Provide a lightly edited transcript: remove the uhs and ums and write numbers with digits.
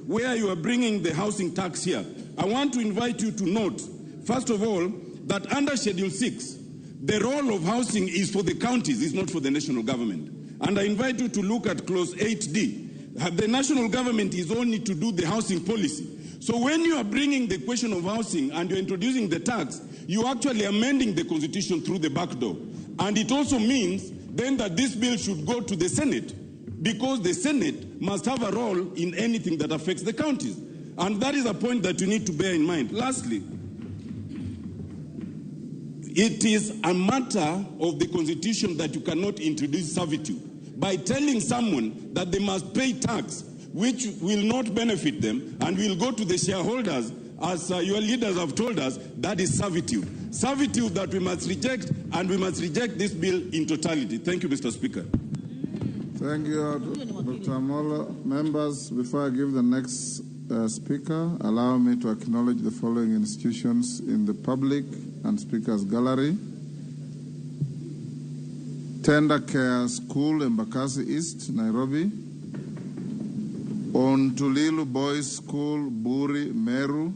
where you are bringing the housing tax here, I want to invite you to note, first of all, that under Schedule 6, the role of housing is for the counties, it's not for the national government. And I invite you to look at Clause 8D. The national government is only to do the housing policy. So when you are bringing the question of housing and you're introducing the tax, you're actually amending the Constitution through the back door. And it also means then that this bill should go to the Senate, because the Senate must have a role in anything that affects the counties. And that is a point that you need to bear in mind. Lastly, it is a matter of the Constitution that you cannot introduce servitude by telling someone that they must pay tax which will not benefit them and will go to the shareholders, as your leaders have told us. That is servitude. Servitude that we must reject, and we must reject this bill in totality. Thank you, Mr. Speaker. Thank you, Dr. Amollo. Members, before I give the next speaker, allow me to acknowledge the following institutions in the public and speakers gallery. Tender Care School, Embakasi East, Nairobi. Ontulilu Boys School, Buri, Meru.